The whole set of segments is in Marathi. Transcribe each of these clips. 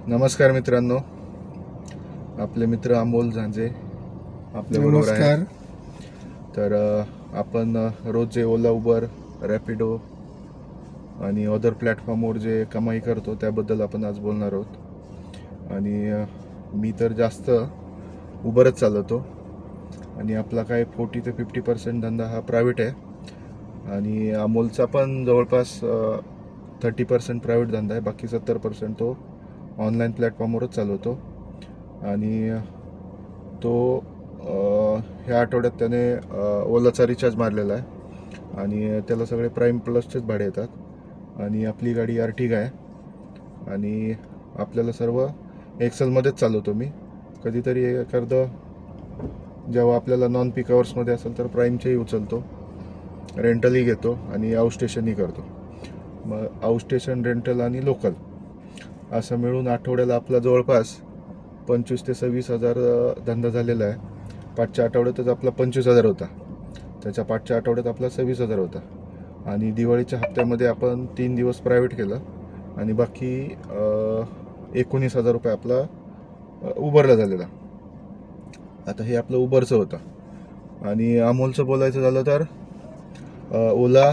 नमस्कार मित्रांनो, आपले मित्र अमोल झांजे आपल्या बरोबर आहे. नमस्कार. तर आपण रोज जे ओला, उबर, रॅपिडो आणि अदर प्लॅटफॉर्मवर जे कमाई करतो त्याबद्दल आपण आज बोलणार आहोत. आणि मी तर जास्त उबरच चालवतो आणि आपला काय 40 ते 50% धंदा हा प्रायव्हेट आहे आणि अमोलचा पण जवळपास 30% प्रायव्हेट धंदा आहे. बाकी 70% तो ऑनलाईन प्लॅटफॉर्मवरच चालवतो. आणि तो ह्या आठवड्यात त्याने ओलाचा रिचार्ज मारलेला आहे आणि त्याला सगळे प्राईम प्लसचेच भाडे येतात. आणि आपली गाडी आर्टिगा आहे आणि आपल्याला सर्व एक्सेलमध्येच चालवतो मी. कधीतरी एखादं जेव्हा आपल्याला नॉन पीक अवर्समध्ये असेल तर प्राईमचेही उचलतो, रेंटलही घेतो आणि आउटस्टेशनही करतो. मग आउटस्टेशन, रेंटल आणि लोकल असं मिळून आठवड्याला आपला जवळपास 25 ते 26 हजार धंदा झालेला आहे. पाचच्या आठवड्यातच आपला 25,000 होता, त्याच्या पाचच्या आठवड्यात आपला 26,000 होता. आणि दिवाळीच्या हप्त्यामध्ये आपण 3 दिवस प्रायव्हेट केलं आणि बाकी 19,000 रुपये आपला उबरला झालेला. आता हे आपलं उबरचं होतं. आणि अमोलचं बोलायचं झालं तर ओला,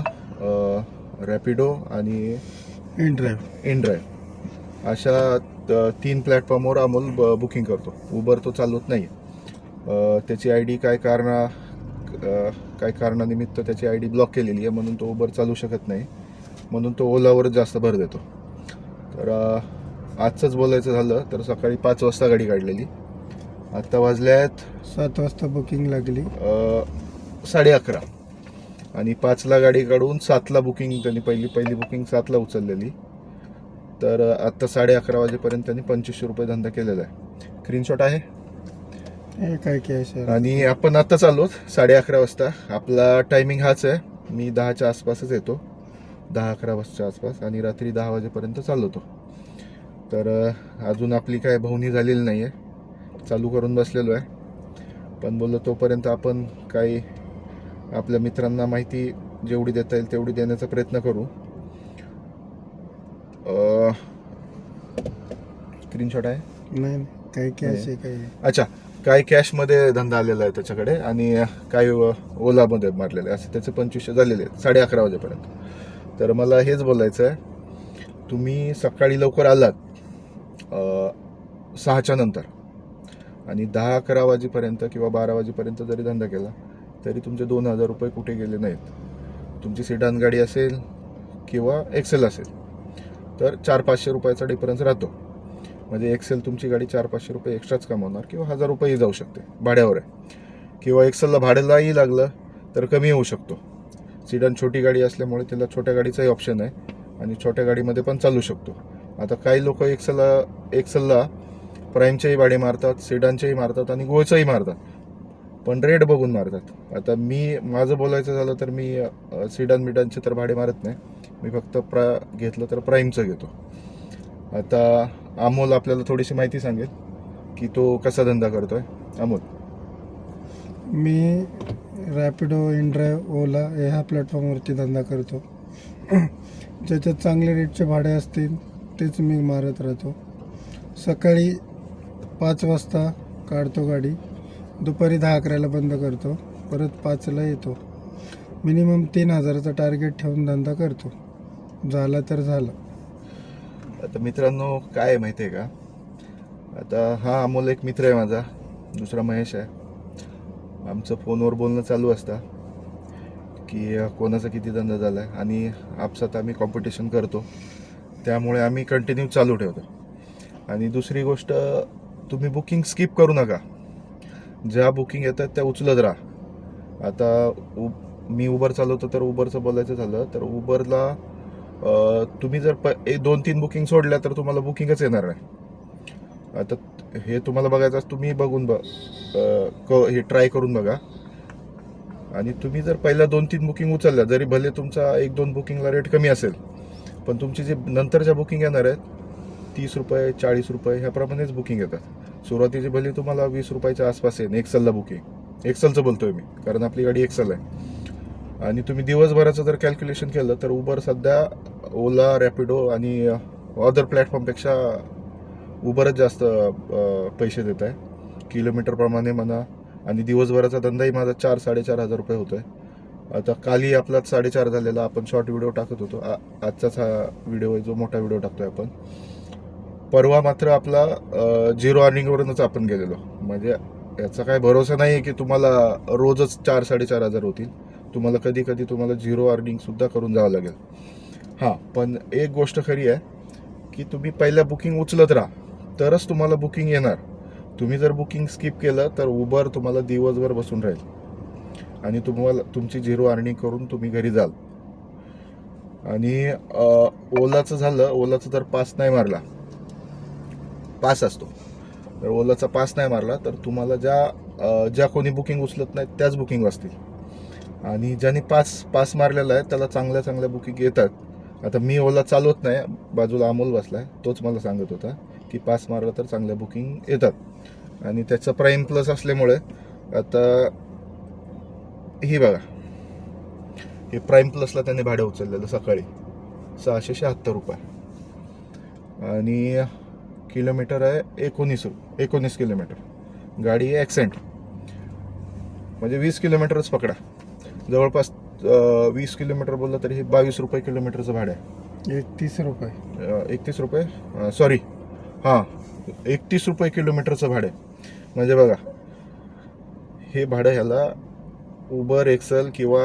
रॅपिडो आणि इनड्राईव्ह अशा 3 प्लॅटफॉर्मवर अमोल बुकिंग करतो. उबर तो चालवत नाही. त्याची आय डी काय कारणानिमित्त त्याची आय डी ब्लॉक केलेली आहे, म्हणून तो उबर चालू शकत नाही. म्हणून तो ओलावरच जास्त भर देतो. तर आजचंच बोलायचं झालं तर सकाळी 5 वाजता गाडी काढलेली. आत्ता वाजल्यात 7 वाजता बुकिंग लागली. 11:30 आणि 5ला गाडी काढून 7ला बुकिंग त्यांनी पहिली बुकिंग 7ला उचललेली. तर आत्ता 11:30 वाजेपर्यंत त्यांनी 2500 रुपये धंदा केलेला आहे. स्क्रीनशॉट आहे. हे काय कॅश आहे? आणि आपण आत्ता चाललो 11:30 वाजता. आपला टायमिंग हाच आहे. मी 10च्या आसपासच येतो, 10-11 वाजताच्या आसपास, आणि रात्री 10 वाजेपर्यंत चालवतो. तर अजून आपली काय बहुनी झालेली नाही आहे, चालू करून बसलेलो आहे. पण बोललो तोपर्यंत आपण काही आपल्या मित्रांना माहिती जेवढी देता येईल तेवढी देण्याचा प्रयत्न करू. स्क्रीनशॉट आहे. नाही, काय कॅश आहे? काय अच्छा, काय कॅशमध्ये धंदा आलेला आहे त्याच्याकडे आणि काय ओलामध्ये मारलेलं आहे, असे त्याचे 2500 झालेले आहेत 11:30 वाजेपर्यंत. तर मला हेच बोलायचं आहे, तुम्ही सकाळी लवकर आलात 6च्या नंतर आणि 10-11 वाजेपर्यंत किंवा 12 वाजेपर्यंत जरी धंदा केला तरी तुमचे 2,000 रुपये कुठे गेले नाहीत. तुमची सिडान गाडी असेल किंवा एक्सेल असेल तर 400-500 रुपयाचा डिफरन्स राहतो. म्हणजे एक्सेल तुमची गाडी 400-500 रुपये एक्स्ट्राच कमावणार किंवा 1,000 रुपयेही जाऊ शकते, भाड्यावर आहे. किंवा एक्सेलला भाड्यालाही लागलं तर कमी होऊ शकतो. सिडान छोटी गाडी असल्यामुळे त्याला छोट्या गाडीचाही ऑप्शन आहे आणि छोट्या गाडीमध्ये पण चालू शकतो. आता काही लोक एक्सेलला प्राईमचेही भाडे मारतात, सिडानचेही मारतात आणि गोळचंही मारतात, पण रेट बघून मारतात. आता माझं बोलायचं झालं तर मी सिडान मिडानचे तर भाडे मारत नाही. मी फक्त घेतलं तर प्राईमचं घेतो. आता अमोल आपल्याला थोडीशी माहिती सांगेल की तो कसा धंदा करतोय. अमोल. मी रॅपिडो, इनड्राईव्ह, ओला ह्या प्लॅटफॉर्मवरती धंदा करतो. ज्याच्यात चांगले रेटचे भाडे असतील तेच मी मारत राहतो. सकाळी 5 वाजता काढतो गाडी, दुपारी 10-11ला बंद करतो, परत 5ला येतो. मिनिमम 3,000चा टार्गेट ठेवून धंदा करतो. झाला तर झालं. आता मित्रांनो काय आहे माहिती आहे का, आता हा अमोल एक मित्र आहे माझा, दुसरा महेश आहे. आमचं फोनवर बोलणं चालू असतं की कोणाचा किती धंदा झाला आहे आणि आपसात आम्ही कॉम्पिटिशन करतो, त्यामुळे आम्ही कंटिन्यू चालू ठेवतो. आणि दुसरी गोष्ट, तुम्ही बुकिंग स्किप करू नका. ज्या बुकिंग येतात त्या उचलत राहा. आता मी उबर चालवतो तर उबरचं बोलायचं झालं तर उबरला तुम्ही जर 2-3 बुकिंग सोडल्या तर तुम्हाला बुकिंगच येणार नाही. आता हे तुम्हाला बघायचं असं तुम्ही हे ट्राय करून बघा. आणि तुम्ही जर पहिल्या 2-3 बुकिंग उचलल्या, जरी भले तुमचा 1-2 बुकिंगला रेट कमी असेल, पण तुमची जे नंतरच्या बुकिंग येणार आहेत 30 रुपये 40 रुपये ह्याप्रमाणेच बुकिंग येतात. सुरुवातीची भले तुम्हाला 20 रुपयाच्या आसपास येईल एक्सेलला बुकिंग. एक्सेलचं बोलतोय मी, कारण आपली गाडी एक्सेल आहे. आणि तुम्ही दिवसभराचं जर कॅल्क्युलेशन केलं तर उबर सध्या ओला, रॅपिडो आणि अदर प्लॅटफॉर्मपेक्षा उबरच जास्त पैसे देत आहे, किलोमीटरप्रमाणे म्हणा. आणि दिवसभराचा धंदाही माझा 4-4.5 हजार रुपये होतो आहे. आता कालही आपलाच 4.5 झालेला. आपण शॉर्ट व्हिडिओ टाकत होतो. आजचाच हा व्हिडिओ आहे जो मोठा व्हिडिओ टाकतोय आपण. परवा मात्र आपला 0 अर्निंगवरूनच आपण गेलेलो. म्हणजे याचा काय भरोसा नाही आहे की तुम्हाला रोजच 4-4.5 हजार होतील. तुम्हाला कधी कधी तुम्हाला 0 अर्निंगसुद्धा करून जावं लागेल. हां, पण एक गोष्ट खरी आहे की तुम्ही पहिल्या बुकिंग उचलत राहा तरच तुम्हाला बुकिंग येणार. तुम्ही जर बुकिंग स्किप केलं तर उबर तुम्हाला दिवसभर बसून राहील आणि तुम्हाला तुमची 0 अर्निंग करून तुम्ही घरी जाल. आणि ओलाचं झालं, ओलाचं जर पास नाही मारला, पास असतो, तर ओलाचा पास नाही मारला तर तुम्हाला ज्या कोणी बुकिंग उचलत नाहीत त्याच बुकिंग वाचतील. आणि ज्यांनी पास मारलेला आहे त्याला चांगल्या बुकिंग येतात. आता मी ओला चालवत नाही, बाजूला अमोल बसला आहे, तोच मला सांगत होता की पास मारला तर चांगल्या बुकिंग येतात. आणि त्याचं प्राईम प्लस असल्यामुळे आता ही बघा, हे प्राईम प्लसला त्याने भाडं उचललेलं सकाळी 676 रुपये आणि किलोमीटर आहे 19 किलोमीटर. गाडी आहे ॲक्सेंट, म्हणजे 20 किलोमीटरच पकडा. जवळपास 20 किलोमीटर बोललं तरी हे 22 रुपये किलोमीटरचं भाडं आहे. 31 रुपये 31 रुपये सॉरी हां 31 रुपये किलोमीटरचं भाडं आहे. म्हणजे बघा, हे भाडं ह्याला उबर एक्सेल किंवा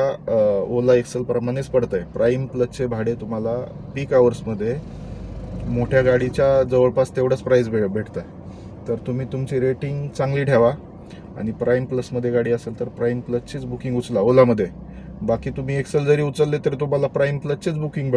ओला एक्सेल प्रमाणेच पडतं आहे. प्राईम प्लसचे भाडे तुम्हाला पीक आवर्समध्ये मोठ्या गाडीच्या जवळपास तेवढंच प्राईस भेटतं. तर तुम्ही तुमची रेटिंग चांगली ठेवा आणि प्राईम प्लसमध्ये गाडी असेल तर प्राईम प्लसचीच बुकिंग उचला ओलामध्ये. बाकी तुम्ही एक्सेल जरी उचलले तरी तुम्हाला प्राईम प्लसचेच बुकिंग